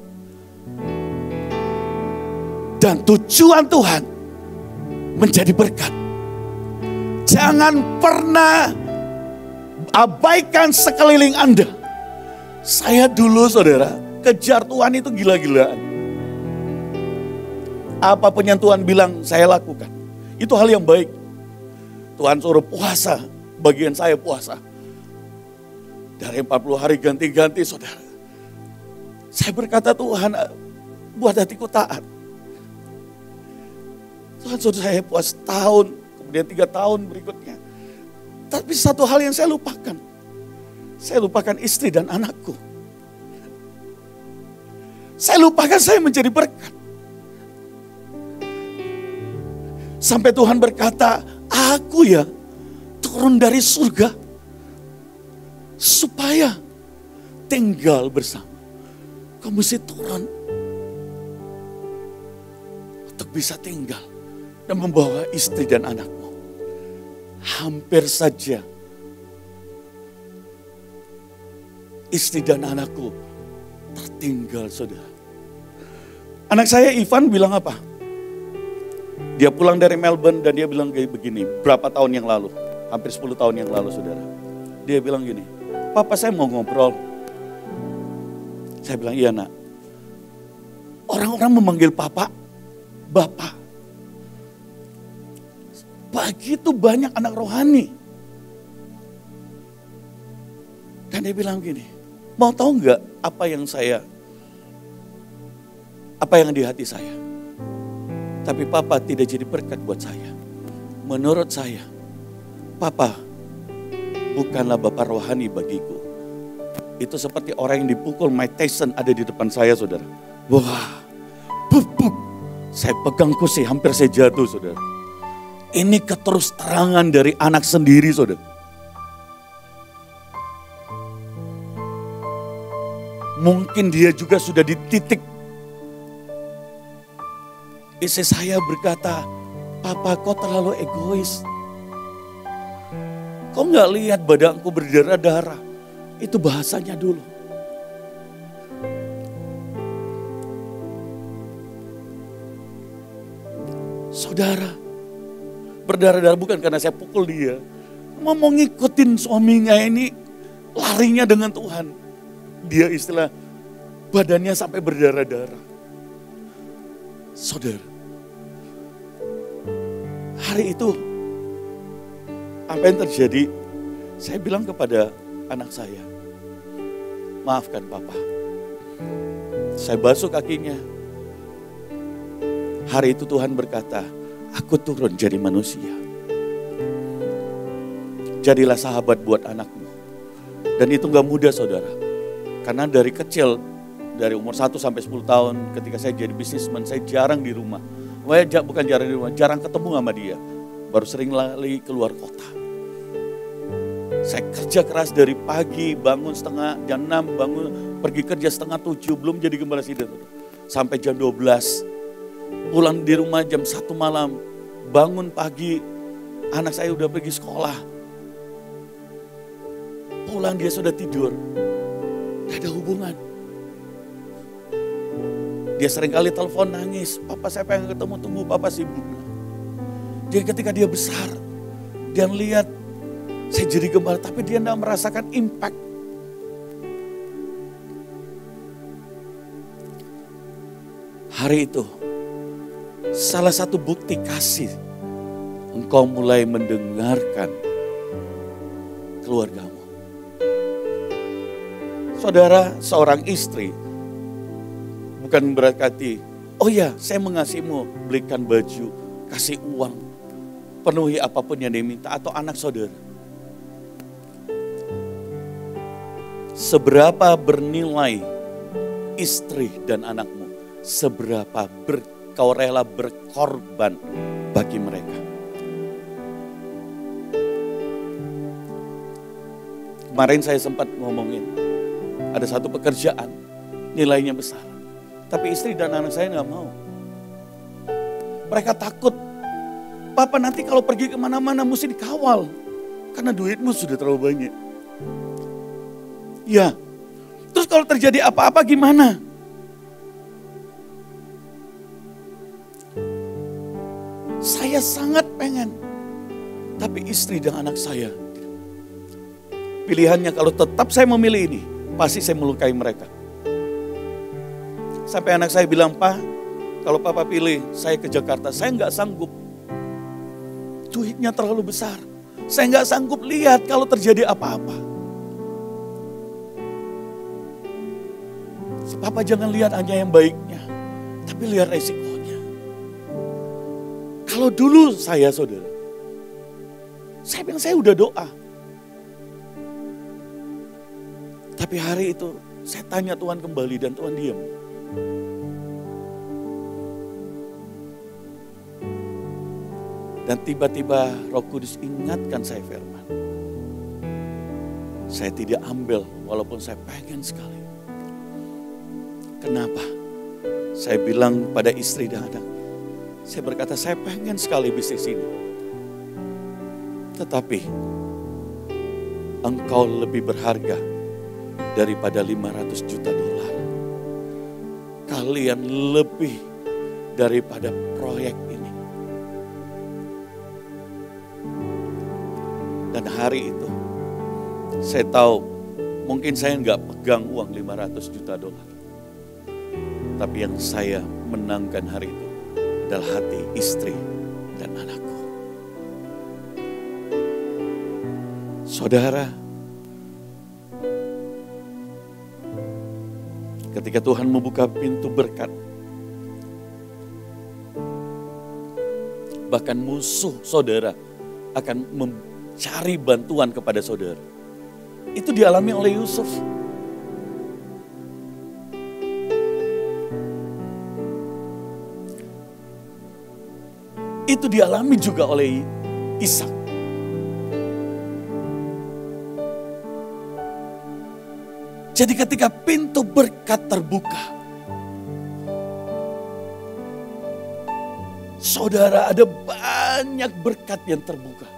Dan tujuan Tuhan menjadi berkat. Jangan pernah abaikan sekeliling Anda. Saya dulu saudara, kejar Tuhan itu gila-gilaan. Apapun yang Tuhan bilang saya lakukan. Itu hal yang baik. Tuhan suruh puasa, bagian saya puasa. Dari 40 hari ganti-ganti saudara. Saya berkata Tuhan, buat hatiku taat. Tuhan suruh saya puasa tahun, kemudian 3 tahun berikutnya. Tapi satu hal yang saya lupakan. Saya lupakan istri dan anakku. Saya lupakan saya menjadi berkat. Sampai Tuhan berkata, aku ya turun dari surga supaya tinggal bersama. Kau mesti turun untuk bisa tinggal dan membawa istri dan anakmu. Hampir saja istri dan anakku tertinggal saudara. Anak saya Ivan bilang apa? Dia pulang dari Melbourne dan dia bilang kayak begini, berapa tahun yang lalu, hampir 10 tahun yang lalu saudara. Dia bilang gini, Papa saya mau ngobrol. Saya bilang, iya nak. Orang-orang memanggil Papa, Bapak. Begitu banyak anak rohani. Dan dia bilang gini, mau tahu nggak apa yang di hati saya? Tapi Papa tidak jadi berkat buat saya. Menurut saya, Papa bukanlah Bapak rohani bagiku. Itu seperti orang yang dipukul Mike Tyson ada di depan saya saudara. Wah, bubuk. Saya pegang kursi, hampir saya jatuh saudara. Ini keterus terangan dari anak sendiri saudara. Mungkin dia juga sudah di titik. Istri saya berkata, Papa kau terlalu egois. Kau gak lihat badanku berdarah-darah. Itu bahasanya dulu. Saudara, berdarah-darah bukan karena saya pukul dia. Mau ngikutin suaminya ini, larinya dengan Tuhan. Dia istilah badannya sampai berdarah-darah. Saudara, hari itu apa yang terjadi? Saya bilang kepada anak saya. Maafkan Papa. Saya basuh kakinya. Hari itu Tuhan berkata, aku turun jadi manusia. Jadilah sahabat buat anakmu. Dan itu gak mudah saudara. Karena dari kecil, dari umur 1 sampai 10 tahun ketika saya jadi bisnismen, saya jarang di rumah. Bukan jarang di rumah, jarang ketemu sama dia. Baru sering lari keluar kota. Saya kerja keras dari pagi, bangun jam 6, bangun pergi kerja 6:30, belum jadi gembala sidang. Sampai jam 12, pulang di rumah jam 1 malam, bangun pagi, anak saya udah pergi sekolah. Pulang dia sudah tidur, gak ada hubungan. Dia sering kali telepon nangis, Papa saya pengen ketemu, tunggu Papa sibuk. Jadi ketika dia besar, dia lihat saya jadi gembala, tapi dia tidak merasakan impact. Hari itu, salah satu bukti kasih, engkau mulai mendengarkan keluargamu. Saudara, seorang istri, bukan berkati, oh ya saya mengasihimu, belikan baju, kasih uang, penuhi apapun yang diminta, atau anak saudara. Seberapa bernilai istri dan anakmu, seberapa kau rela berkorban bagi mereka. Kemarin saya sempat ngomongin, ada satu pekerjaan, nilainya besar. Tapi istri dan anak saya gak mau. Mereka takut, Papa nanti kalau pergi kemana-mana mesti dikawal. Karena duitmu sudah terlalu banyak. Ya, terus kalau terjadi apa-apa gimana? Saya sangat pengen, tapi istri dan anak saya. Pilihannya kalau tetap saya memilih ini, pasti saya melukai mereka. Sampai anak saya bilang, Pak, kalau Papa pilih saya ke Jakarta, saya nggak sanggup. Duitnya terlalu besar. Saya nggak sanggup lihat kalau terjadi apa-apa. Papa jangan lihat hanya yang baiknya, tapi lihat resikonya. Kalau dulu saya saudara, saya bilang saya udah doa. Tapi hari itu saya tanya Tuhan kembali dan Tuhan diam. Dan tiba-tiba Roh Kudus ingatkan saya firman. Saya tidak ambil walaupun saya pengen sekali. Kenapa? Saya bilang pada istri dan anak. Saya berkata saya pengen sekali bisnis ini. Tetapi engkau lebih berharga daripada 500 juta dolar. Kalian lebih daripada proyek ini. Dan hari itu saya tahu mungkin saya nggak pegang uang 500 juta dolar. Tapi yang saya menangkan hari itu adalah hati istri dan anakku. Saudara, ketika Tuhan membuka pintu berkat, bahkan musuh saudara akan mencari bantuan kepada saudara. Itu dialami oleh Yusuf. Itu dialami juga oleh Ishak. Jadi ketika pintu berkat terbuka, saudara, ada banyak berkat yang terbuka.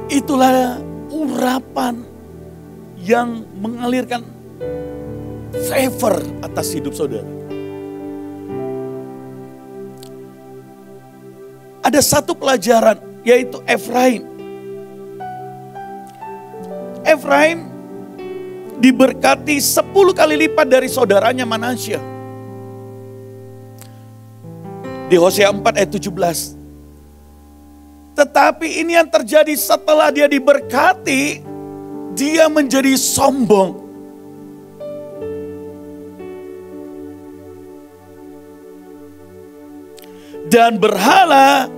Itulah urapan yang mengalirkan favor atas hidup saudara. Ada satu pelajaran, yaitu Efraim. Efraim diberkati 10 kali lipat dari saudaranya Manasya. Di Hosea 4 ayat 17. Tetapi ini yang terjadi setelah dia diberkati, dia menjadi sombong. Dan berhala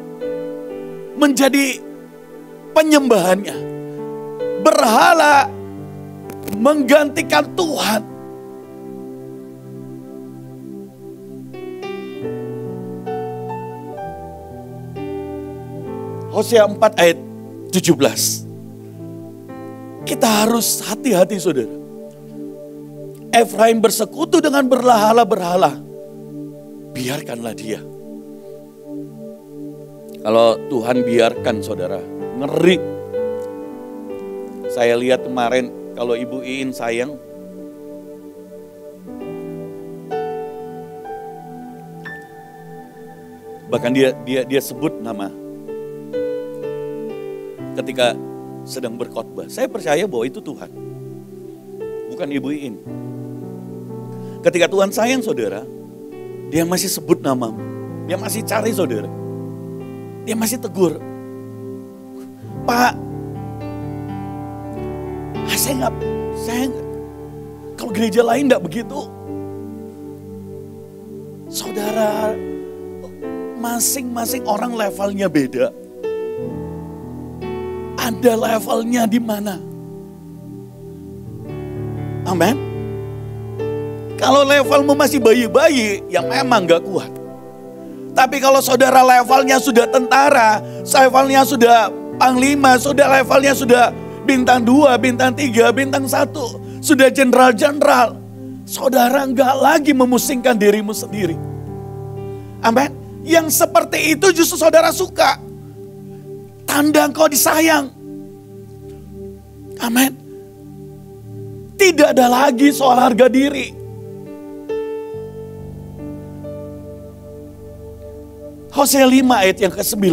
menjadi penyembahannya. Berhala menggantikan Tuhan. Hosea 4 ayat 17. Kita harus hati-hati saudara. Efraim bersekutu dengan berhala-berhala. Biarkanlah dia. Kalau Tuhan biarkan saudara, ngeri. Saya lihat kemarin kalau Ibu Iin sayang, bahkan dia sebut nama ketika sedang berkhotbah. Saya percaya bahwa itu Tuhan, bukan Ibu Iin. Ketika Tuhan sayang saudara, dia masih sebut namamu, dia masih cari saudara. Dia masih tegur. Pak, saya kalau gereja lain enggak begitu. Saudara, masing-masing orang levelnya beda. Ada levelnya di mana? Amin. Kalau levelmu masih bayi-bayi, yang memang enggak kuat. Tapi kalau saudara levelnya sudah tentara, levelnya sudah panglima, sudah levelnya sudah bintang 2, bintang 3, bintang 1, sudah jenderal-jenderal, saudara enggak lagi memusingkan dirimu sendiri. Amin. Yang seperti itu justru saudara suka. Tanda engkau disayang. Amin. Tidak ada lagi soal harga diri. Hosea 5 ayat yang ke-9.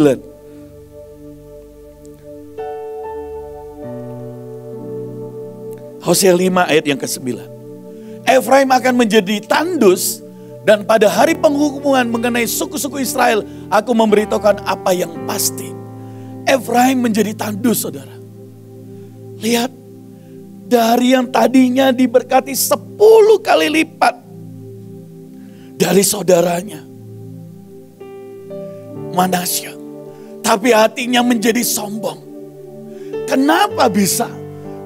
Hosea 5 ayat yang ke-9. Efraim akan menjadi tandus dan pada hari penghukuman mengenai suku-suku Israel aku memberitahukan apa yang pasti. Efraim menjadi tandus saudara. Lihat, dari yang tadinya diberkati 10 kali lipat dari saudaranya Manasya, tapi hatinya menjadi sombong. Kenapa bisa?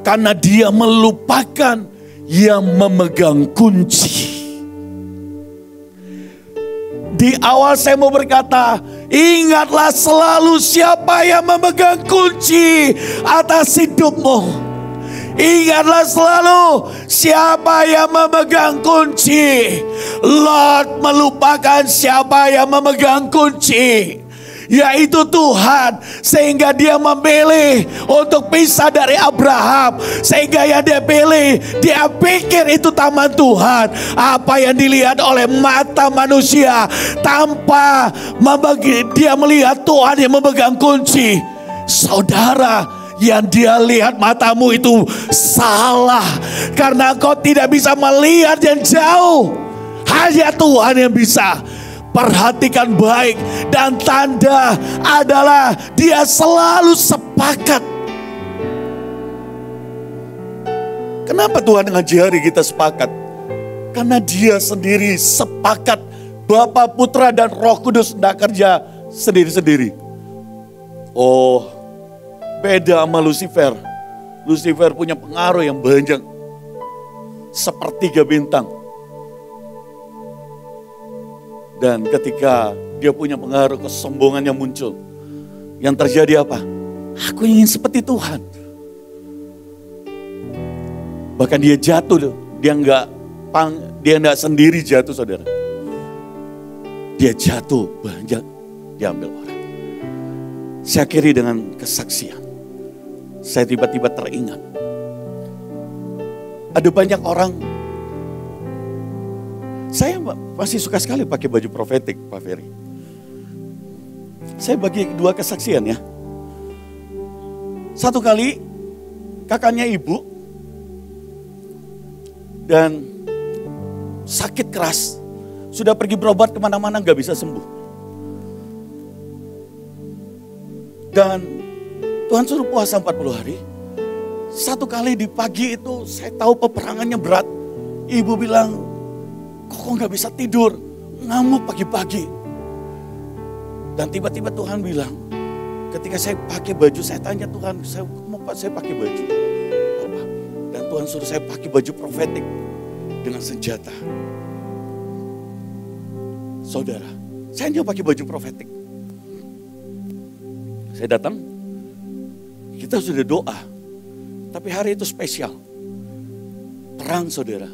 Karena dia melupakan yang memegang kunci. Di awal saya mau berkata, ingatlah selalu siapa yang memegang kunci atas hidupmu. Ingatlah selalu siapa yang memegang kunci. Lot melupakan siapa yang memegang kunci, yaitu Tuhan. Sehingga dia memilih untuk pisah dari Abraham. Sehingga yang dia pilih, dia pikir itu taman Tuhan. Apa yang dilihat oleh mata manusia, tanpa dia melihat Tuhan yang memegang kunci. Saudara, yang dia lihat matamu itu salah. Karena kau tidak bisa melihat yang jauh. Hanya Tuhan yang bisa. Perhatikan baik. Dan tanda adalah dia selalu sepakat. Kenapa Tuhan ngajari kita sepakat? Karena dia sendiri sepakat. Bapa, Putra, dan Roh Kudus tidak kerja sendiri-sendiri. Oh, beda sama Lucifer. Lucifer punya pengaruh yang banyak. Sepertiga bintang. Dan ketika dia punya pengaruh, kesombongannya muncul. Yang terjadi apa? Aku ingin seperti Tuhan. Bahkan dia jatuh. Dia enggak sendiri jatuh saudara. Dia jatuh, banyak diambil orang. Saya akhiri dengan kesaksian. Saya tiba-tiba teringat. Ada banyak orang. Saya masih suka sekali pakai baju profetik, Pak Ferry. Saya bagi 2 kesaksian ya. Satu kali kakaknya ibu dan sakit keras. Sudah pergi berobat kemana-mana gak bisa sembuh. Dan Tuhan suruh puasa 40 hari. Satu kali di pagi itu saya tahu peperangannya berat. Ibu bilang, kok nggak bisa tidur, ngamuk pagi-pagi. Dan tiba-tiba Tuhan bilang, ketika saya pakai baju, saya tanya Tuhan, saya pakai baju apa? Dan Tuhan suruh saya pakai baju profetik dengan senjata. Saudara, saya hanya pakai baju profetik. Saya datang, kita sudah doa, tapi hari itu spesial. Perang, saudara.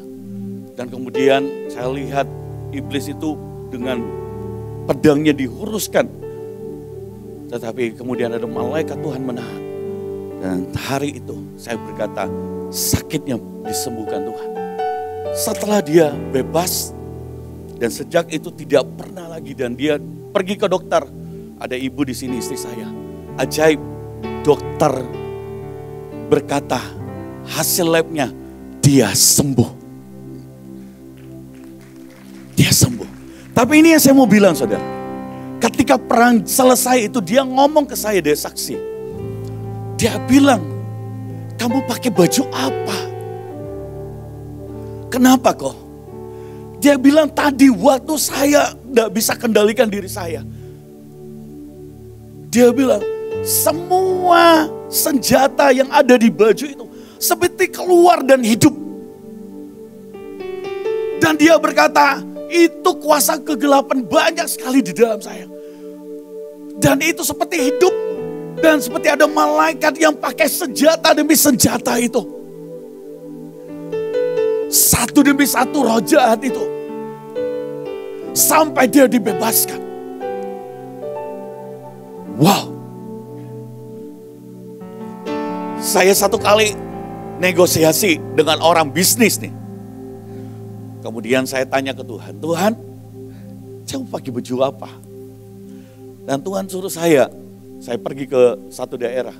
Dan kemudian saya lihat iblis itu dengan pedangnya dihuruskan. Tetapi kemudian ada malaikat Tuhan menahan. Dan hari itu saya berkata, sakitnya disembuhkan Tuhan. Setelah dia bebas, dan sejak itu tidak pernah lagi, dan dia pergi ke dokter. Ada ibu di sini, istri saya. Ajaib, dokter berkata, hasil labnya dia sembuh. Dia sembuh. Tapi ini yang saya mau bilang, saudara. Ketika perang selesai itu, dia ngomong ke saya, dia saksi. Dia bilang, kamu pakai baju apa? Kenapa kok? Dia bilang, tadi waktu saya tidak bisa kendalikan diri saya. Dia bilang, semua senjata yang ada di baju itu seperti keluar dan hidup. Dan dia berkata, itu kuasa kegelapan banyak sekali di dalam saya. Dan itu seperti hidup. Dan seperti ada malaikat yang pakai senjata demi senjata itu. Satu demi satu roh jahat itu. Sampai dia dibebaskan. Wow. Saya satu kali negosiasi dengan orang bisnis nih. Kemudian saya tanya ke Tuhan, Tuhan, saya mau pakai baju apa? Dan Tuhan suruh saya pergi ke satu daerah.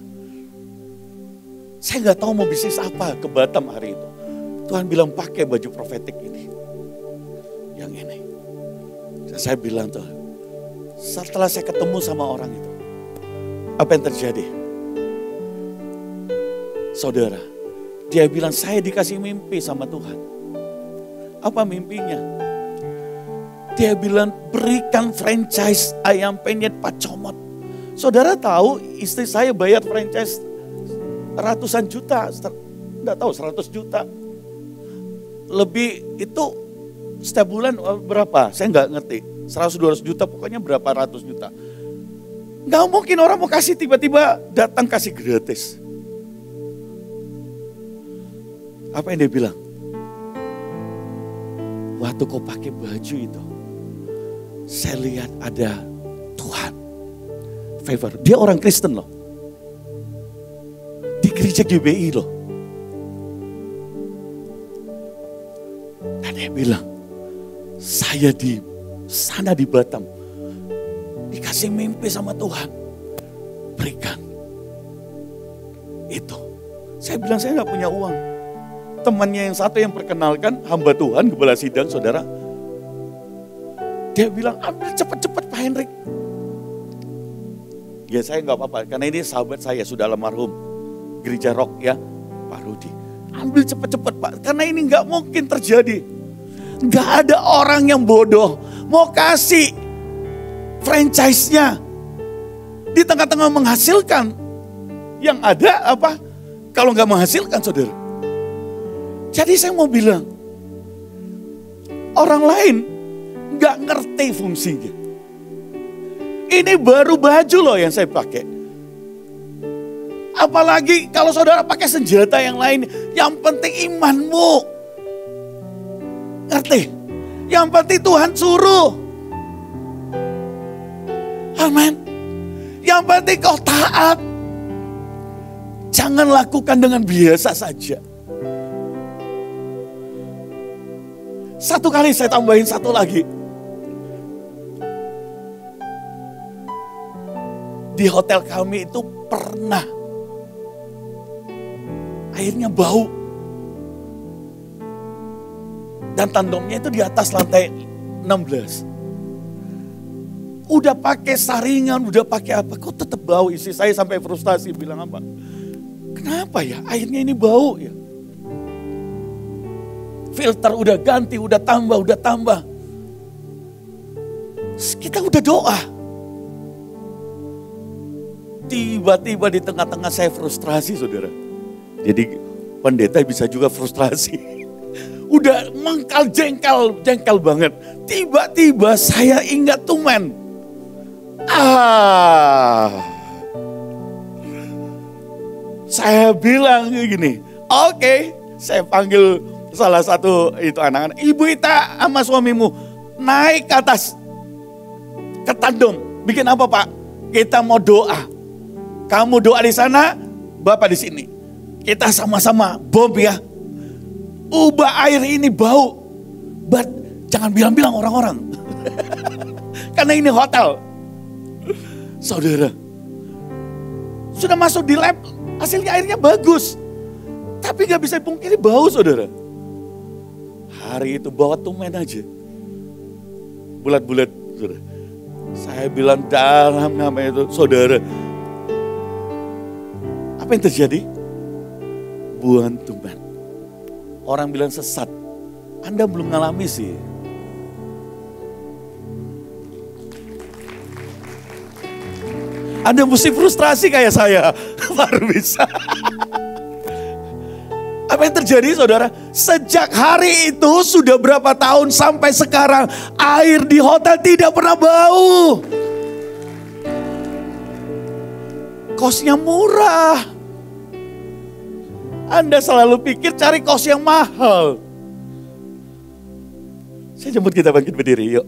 Saya nggak tahu mau bisnis apa ke Batam hari itu. Tuhan bilang pakai baju profetik ini. Yang ini. Dan saya bilang tuh, setelah saya ketemu sama orang itu, apa yang terjadi? Saudara, dia bilang saya dikasih mimpi sama Tuhan. Apa mimpinya? Dia bilang berikan franchise ayam penyet Pak Comot. Saudara tahu istri saya bayar franchise ratusan juta. Enggak tahu 100 juta. Lebih itu setiap bulan berapa? Saya enggak ngerti. 100-200 juta pokoknya berapa ratus juta. Enggak mungkin orang mau kasih tiba-tiba datang kasih gratis. Apa yang dia bilang? Waktu kau pakai baju itu, saya lihat ada Tuhan. Favor. Dia orang Kristen loh. Di gereja GBI loh. Dan dia bilang, saya di sana di Batam, dikasih mimpi sama Tuhan. Berikan. Itu. Saya bilang saya gak punya uang. Temannya yang satu yang perkenalkan, hamba Tuhan, gembala sidang, saudara. Dia bilang, ambil cepat-cepat Pak Hendrik. Ya saya gak apa-apa, karena ini sahabat saya, sudah almarhum. Gereja Rock ya, Pak Rudi. Ambil cepat-cepat Pak, karena ini gak mungkin terjadi. Gak ada orang yang bodoh, mau kasih franchise-nya. Di tengah-tengah menghasilkan. Yang ada apa? Kalau gak menghasilkan, saudara. Jadi saya mau bilang, orang lain gak ngerti fungsinya. Ini baru baju loh yang saya pakai. Apalagi kalau saudara pakai senjata yang lain, yang penting imanmu. Ngerti? Yang penting Tuhan suruh. Amin. Yang penting kau taat. Jangan lakukan dengan biasa saja. Satu kali saya tambahin satu lagi. Di hotel kami itu pernah airnya bau. Dan tandemnya itu di atas lantai 16. Udah pakai saringan, udah pakai apa, kok tetap bau. Istri saya sampai frustasi bilang apa? Kenapa ya airnya ini bau ya? Filter udah ganti, udah tambah. Kita udah doa. Tiba-tiba di tengah-tengah saya frustrasi, saudara. Jadi pendeta bisa juga frustrasi. Udah mengkal jengkel banget. Tiba-tiba saya ingat Tumen. Saya bilang gini, oke, saya panggil salah satu itu anak-anak. Ibu Ita sama suamimu naik ke atas, ke tandem. Bikin apa Pak? Kita mau doa. Kamu doa di sana, Bapak di sini. Kita sama-sama bom ya. Ubah air ini bau. But jangan bilang-bilang orang-orang. Karena ini hotel. Saudara, sudah masuk di lab, hasilnya airnya bagus. Tapi gak bisa dipungkiri bau, saudara. Hari itu bawa Tumen aja. Bulat-bulat, saudara. Saya bilang dalam nama itu, saudara. Apa yang terjadi? Buang Tumen. Orang bilang sesat. Anda belum ngalami sih. Anda mesti frustrasi kayak saya. Baru bisa. Apa yang terjadi saudara? Sejak hari itu sudah berapa tahun sampai sekarang air di hotel tidak pernah bau. Kosnya murah. Anda selalu pikir cari kos yang mahal. Saya jemput kita bangkit berdiri yuk.